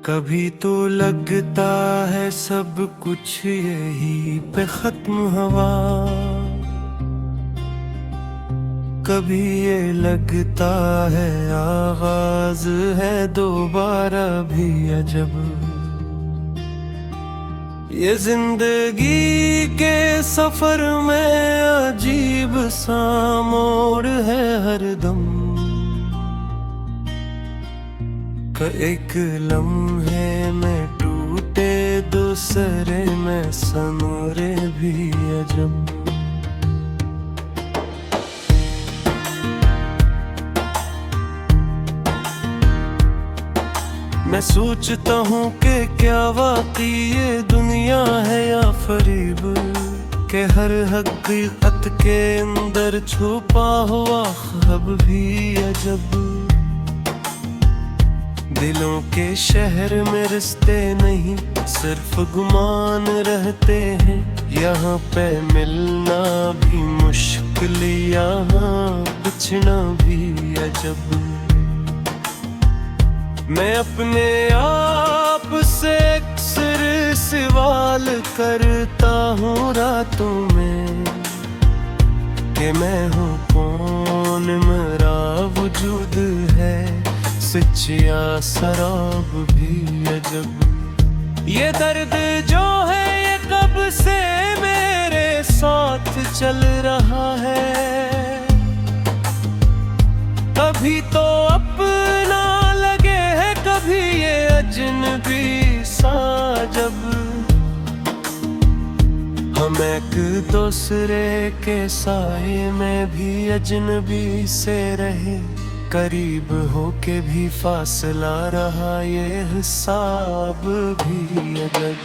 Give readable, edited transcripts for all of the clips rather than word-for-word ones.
कभी तो लगता है सब कुछ यही पे खत्म हुआ, कभी ये लगता है आगाज है दोबारा भी अजब। ये जिंदगी के सफर में अजीब सा मोड़ है हरदम, एक लम्हे में टूटे दूसरे में सनोरे भी अजब। मैं सोचता हूँ कि क्या वाकई ये दुनिया है या फरेब, के हर हकीकत के अंदर छुपा हुआ ख्वाब भी अजब। दिलों के शहर में रिश्ते नहीं सिर्फ गुमान रहते हैं, यहाँ पे मिलना भी मुश्किल, यहाँ बिछना भी अजब। मैं अपने आप से अक्सर सवाल करता हूँ रातों में कि मैं हूँ कौन, मेरा वजूद है सच या शराब भी अजब। ये दर्द जो है ये कब से मेरे साथ चल रहा है, कभी तो अपना लगे है कभी ये अजनबी सा जब। हम एक दूसरे के साए में भी अजनबी से रहे, करीब होके भी फासला रहा ये हिसाब भी अजब।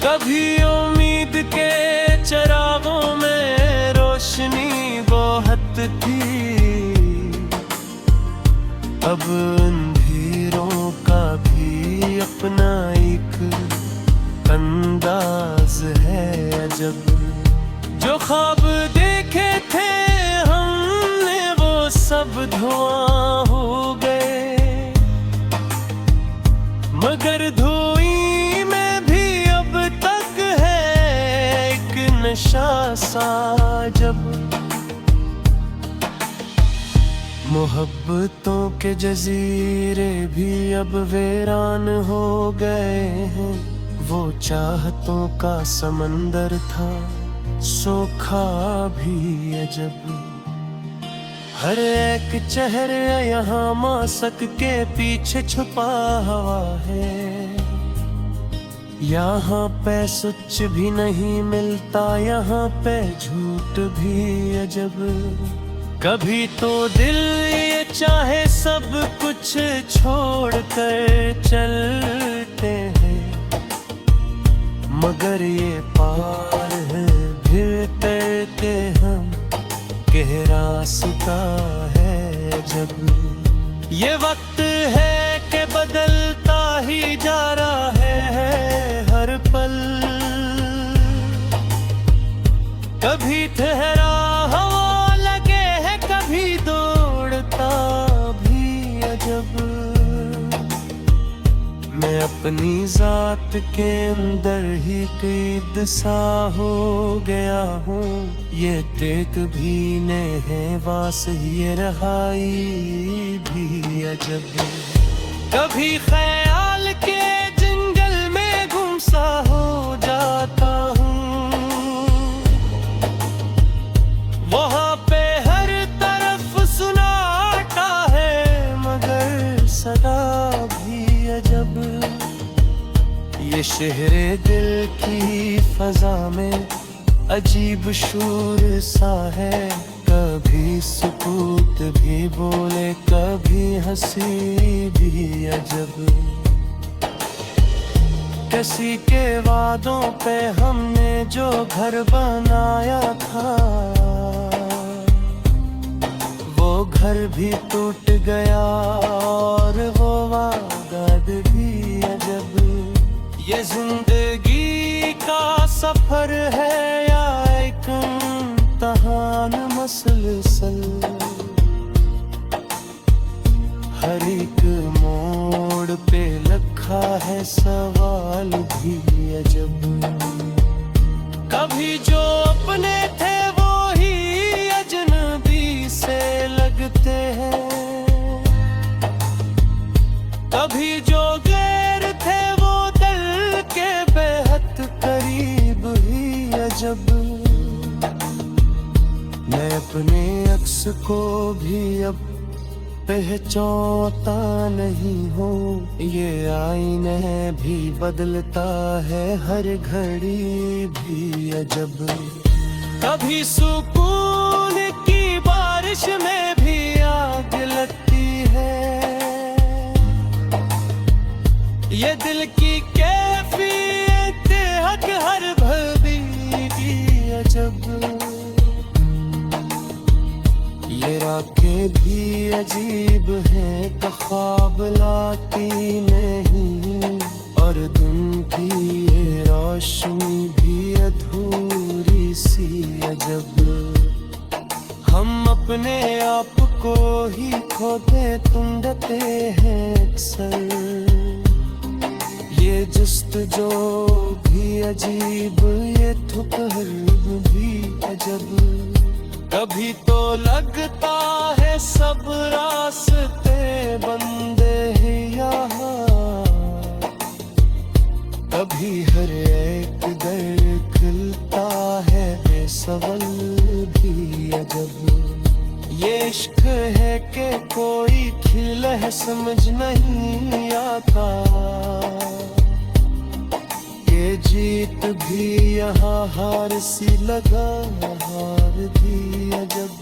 कभी उम्मीद के चिरागों में रोशनी बहुत थी, अब अंधेरों का भी अपना एक अंदाज है अजब। जो ख्वाब देखे थे हमने वो सब धुआं हो गए, मगर धुएं में भी अब तक है एक नशा सा जब। मोहब्बतों के जजीरे भी अब वीरान हो गए हैं, वो चाहतों का समंदर था सोखा भी अजब। हर एक चेहरे यहाँ मासक के पीछे छुपा हुआ है, यहाँ पे सच भी नहीं मिलता, यहाँ पे झूठ भी अजब। कभी तो दिल ये चाहे सब कुछ छोड़ कर चलते हैं, मगर ये पार है फिर करते हम के रास्ता है जब। ये वक्त है कि बदलता ही जा रहा है हर पल, कभी ठहरा हवा लगे है कभी दौड़ता भी अजब। मैं अपनी जात के अंदर ही कैद सा हो गया हूँ, ये देख भी ने है वास ये रहाई भी अजब। कभी ख्याल के जंगल में गुमसा हो जाता हूँ, वहाँ पे हर तरफ सुनाता है मगर सदा भी अजब। ये शहरे दिल की फजा में अजीब शूर सा है, कभी सुकूत भी बोले कभी हंसी भी अजब। किसी के वादों पे हमने जो घर बनाया था, वो घर भी टूट गया और वो वादा भी अजब। ये जिंदगी का सफर है या एक इम्तिहान मसलसल, हर एक मोड़ पे लखा सवाल भी अजब। कभी जो अपने थे वो ही अजनबी से लगते हैं, कभी जो गैर थे वो दिल के बेहद करीब ही अजब। मैं अपने अक्स को भी अब पहचानता नहीं हूँ, ये आईने भी बदलता है हर घड़ी भी अजब। कभी सुकून की बारिश में भी आग लगती है, ये दिल की कैफियत हक हर भवी की अजब। ये रातें भी अजीब हैं, ख्वाब लाती नहीं, और दिन की ये रोशनी भी अधूरी सी अजब। हम अपने आप को ही खोते ढूंढते हैं अक्सर, ये जुस्तजू भी अजीब, ये ठुकहर भी अजब। कभी तो लगता है सब रास्ते बंदे हैं यहाँ, कभी हर एक दर खुलता है बेसबल भी अजब। ये इश्क है कि कोई खिल है समझ नहीं आता, ये जीत भी यहाँ हार सी लगा, हार भी अजब।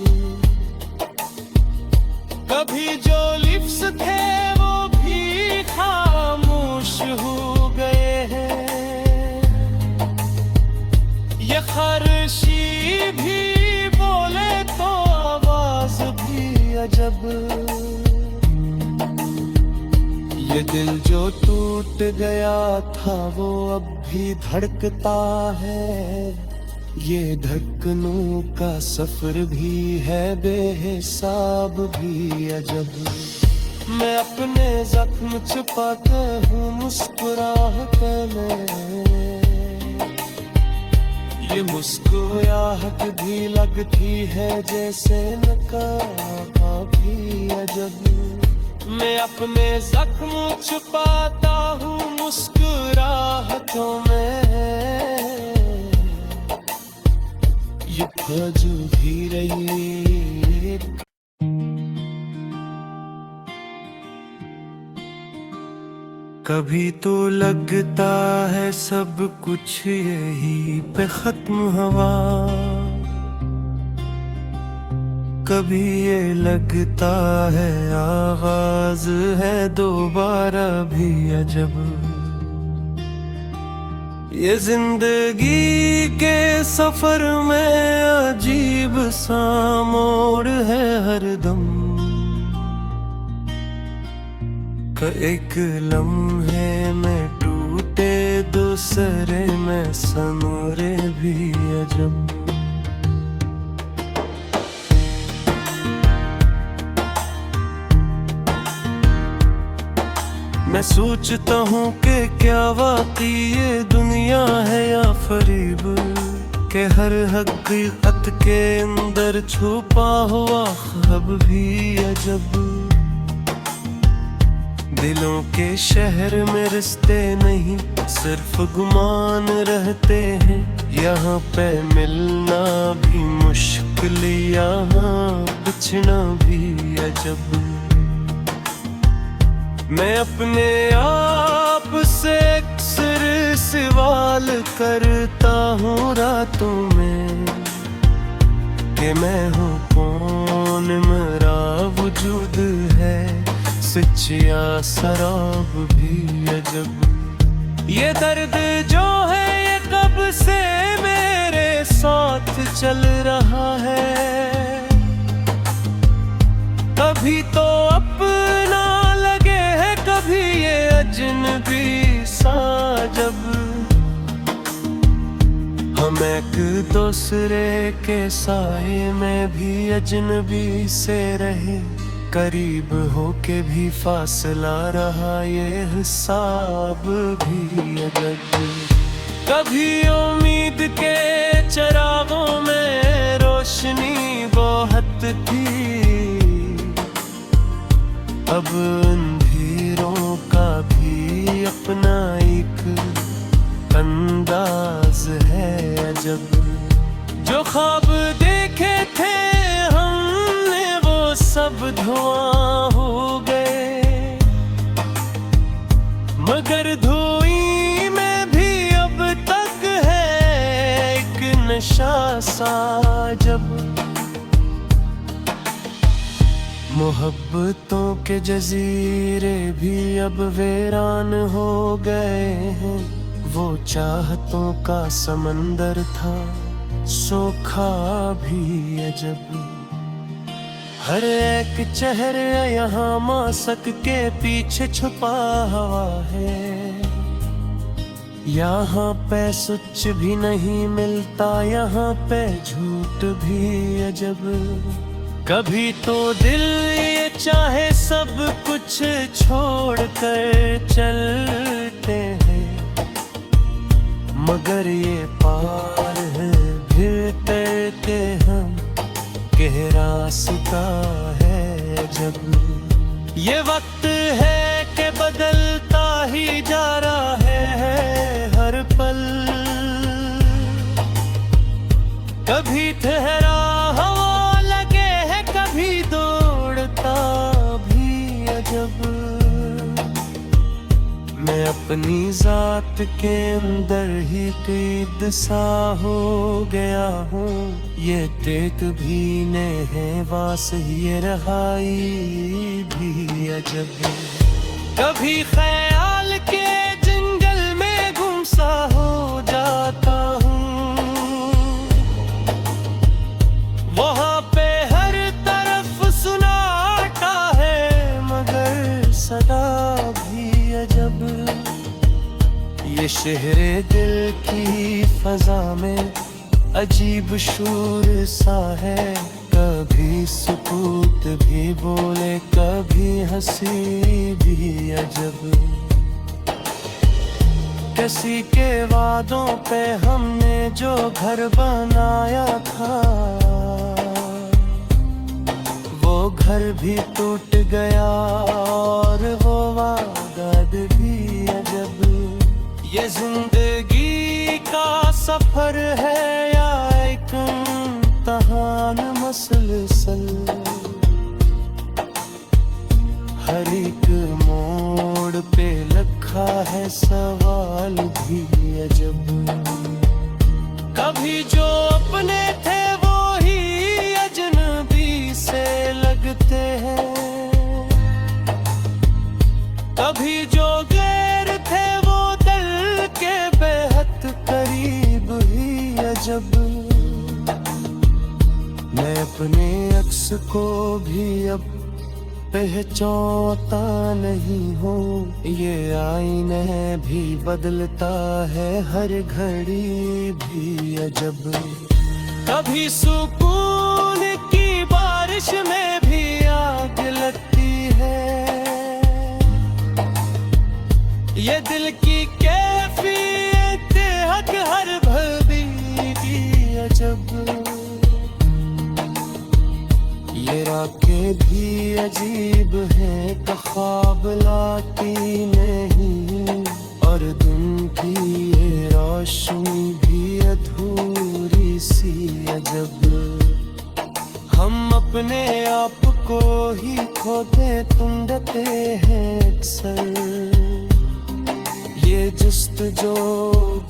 कभी जो लिप्स थे वो भी खामोश हो गए हैं, ये खामोशी भी बोले तो आवाज भी अजब। ये दिल जो टूट गया था वो अब भी धड़कता है, ये धड़कनों का सफर भी है बेहिसाब भी अजब। मैं अपने जख्म छुपाता हूँ मुस्कुराहट में, ये मुस्कुराहट भी लगती है जैसे नकाब भी अजब। मैं अपने जख्म छुपाता हूँ मुस्कुराहटों में, ये बाजू भी रही। कभी तो लगता है सब कुछ यही पे खत्म हुआ, कभी ये लगता है आगाज है दोबारा भी अजब। ये जिंदगी के सफर में अजीब सा मोड़ है हरदम, एक लम्हे में टूटे दूसरे में सनोरे भी अजब। मैं सोचता हूँ कि क्या वाकई ये दुनिया है या फरीब, के हर हकीकत के अंदर छुपा हुआ ख्वाब भी अजब। दिलों के शहर में रिश्ते नहीं सिर्फ गुमान रहते हैं, यहाँ पे मिलना भी मुश्किल, यहाँ बिछना भी अजब। मैं अपने आप से अक्सर सवाल करता हूँ रातों में, कि मैं हूँ कौन, मेरा वजूद है सच या शराब भी अजब। ये दर्द जो है ये कब से मेरे साथ चल रहा है, कभी तो अपना लगे है कभी ये अजनबी सा जब। हम एक दूसरे के साए में भी अजनबी से रहे, करीब होके भी फासला रहा ये हिसाब भी अजब। कभी उम्मीद के चरागों में रोशनी बहुत थी, अब अंधेरों का भी अपना एक अंदाज है अजब। जो ख्वाब देखे थे हमने वो सब धुआं हो गए, मगर धुएं में भी अब तक है एक नशा सा जब। मोहब्बतों के जजीरे भी अब वीरान हो गए हैं, वो चाहतों का समंदर था सोखा भी अजब। हर एक चेहरे यहाँ मासक के पीछे छुपा हुआ है, यहाँ पे सच भी नहीं मिलता, यहाँ पे झूठ भी अजब। कभी तो दिल ये चाहे सब कुछ छोड़ कर चलते हैं, मगर ये पार है फिर तैरते हम के रास्ता है जब। ये वक्त है कि बदलता ही जा रहा है हर पल, कभी ठहरा हवा लगे है, कभी दौड़ता भी अजब। मैं अपनी जात के अंदर ही कैद सा हो गया हूँ, ये टेक भी ने है वास ये रहाई भी अजब। कभी ख्याल के जंगल में गुमसा हो जाता हूँ, वहाँ पे हर तरफ सुनाता है मगर सदा भी अजब। ये शहरे दिल की फजा में अजीब शूर सा है, कभी सुकूत भी बोले कभी हंसी भी अजब। किसी के वादों पे हमने जो घर बनाया था, वो घर भी टूट गया और वो वादा भी अजब। ये जिंदगी का सफर है या एक इम्तिहान मसलसल, हर एक मोड़ पे रखा है सवाल भी अजब। कभी जो अपने थे वो ही अजनबी से लगते हैं, कभी जो गैर थे वो दिल के बेहद करीब ही अजब। मैं अपने अक्स को भी अब पहचानता नहीं हूँ, ये आईने भी बदलता है हर घड़ी भी अजब। कभी सुकून की बारिश में भी आग लगती है, ये दिल की कैफियत हक हर भवी की अजब। ये राखें भी अजीब है ख्वाब लाती नहीं, और दिन की ये रोशनी भी अधूरी सी अजब। हम अपने आप को ही खोते ढूंढते हैं अक्सर, ये जुस्तजू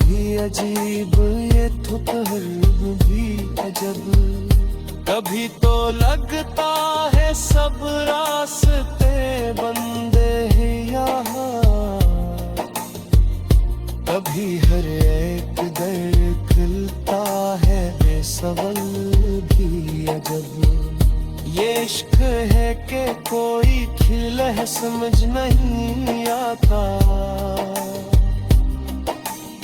भी अजीब ये ठुकहर भी अजब। कभी तो लगता है सब रास्ते बंदे हैं यहाँ, कभी हर एक दर खुलता है बेसबल भी अजब। ये इश्क है कि कोई खिल है समझ नहीं आता,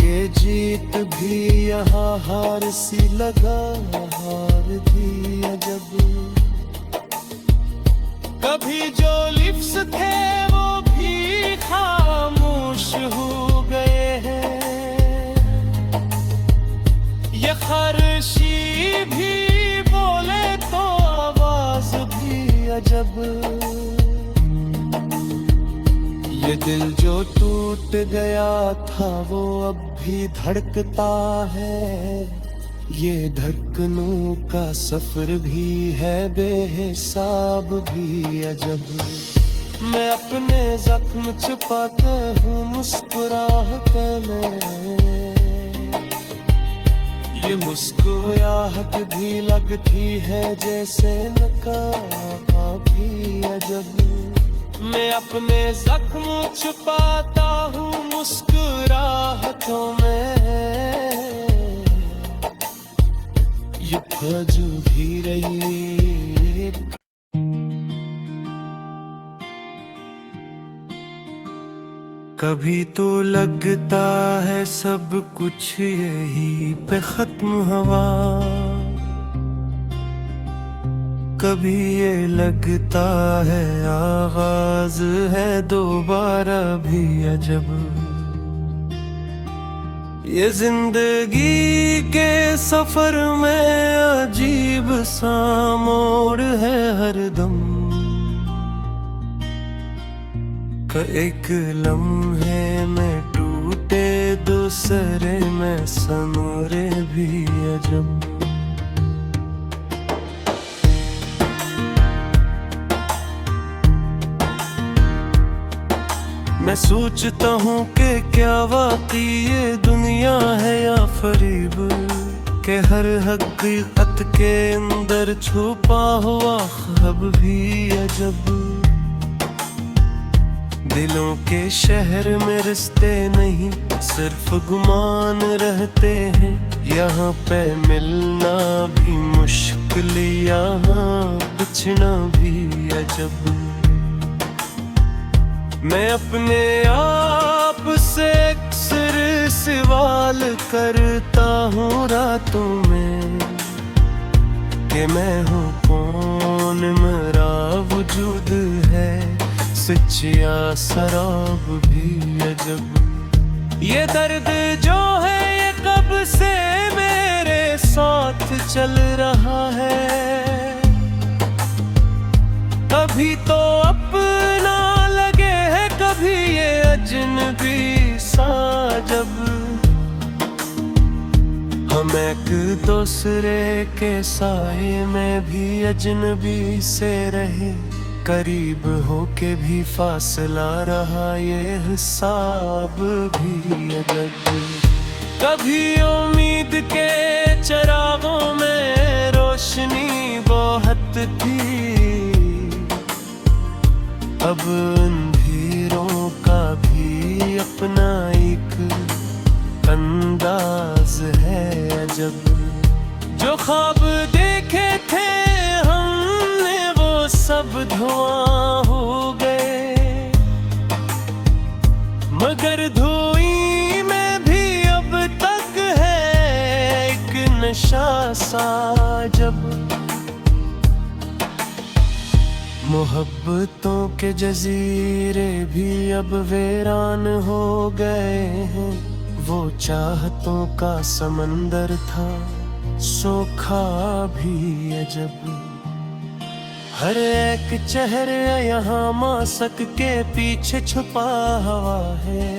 ये जीत भी यहाँ हार सी लगा हार भी अजब। कभी जो लिफ्स थे वो भी खामोश हो गए हैं। ये खारशी भी बोले तो आवाज भी अजब। ये दिल जो टूट गया था वो अब भी धड़कता है। ये धड़कनों का सफर भी है बेहिसाब भी अजब। मैं अपने जख्म छुपाता हूँ मुस्कुराहट में। ये मुस्कुराहट भी लगती है जैसे नकाब भी अजब। मैं अपने जख्म छुपाता हूँ मुस्कुराहटों में। ये बाजू भी रही। कभी तो लगता है सब कुछ यही पे खत्म हुआ। कभी ये लगता है आगाज है दोबारा भी अजब। ये जिंदगी के सफर में अजीब सा मोड़ है हरदम। एक लम्हे में टूटे दूसरे में सनोरे भी अजब। मैं सोचता हूँ कि क्या वाकई ये दुनिया है या फरीब, के हर हकीकत के अंदर छुपा हुआ ख्वाब भी अजब। दिलों के शहर में रिश्ते नहीं सिर्फ गुमान रहते हैं। यहाँ पे मिलना भी मुश्किल, यहाँ बिछना भी अजब। मैं अपने आप से अक्सर सवाल करता हूँ रातों में कि मैं हूँ कौन, मेरा वजूद है सच या शराब भी अजब। ये दर्द जो है ये कब से मेरे साथ चल रहा है। कभी तो अपना कभी ये अजनबी सा जब। हम एक दूसरे के साए में भी अजनबी से रहे, करीब होके भी फासला रहा ये हिसाब भी अजब। कभी उम्मीद के चिरागों में रोशनी बहुत थी, अब अंधेरों का भी अपना एक अंदाज है अजब। जो ख्वाब देखे थे हमने वो सब धुआं हो गए, मगर धुएं में भी अब तक है एक नशा सा जब। मोहब्बतों के जजीरे भी अब वीरान हो गए हैं। वो चाहतों का समंदर था सोखा भी अजब। हर एक चेहरे यहाँ मासक के पीछे छुपा हुआ है।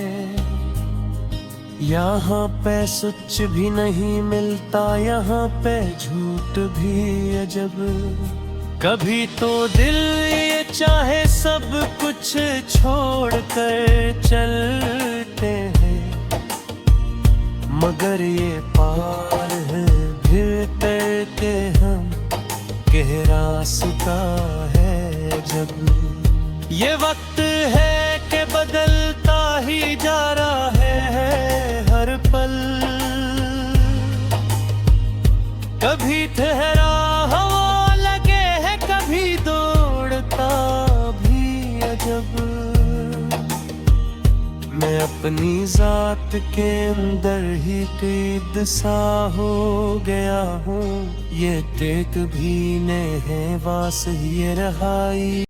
यहाँ पे सच भी नहीं मिलता, यहाँ पे झूठ भी अजब। कभी तो दिल ये चाहे सब कुछ छोड़ कर चलते हैं, मगर ये पार है फिर करते हम के रास्ता है जब। ये वक्त है कि बदलता ही जा रहा है हर पल। कभी ठहरा हवा लगे है, कभी दौड़ता भी अजब। मैं अपनी जात के अंदर ही कैद सा हो गया हूँ। ये टेक भी ने है वास ये रहाई।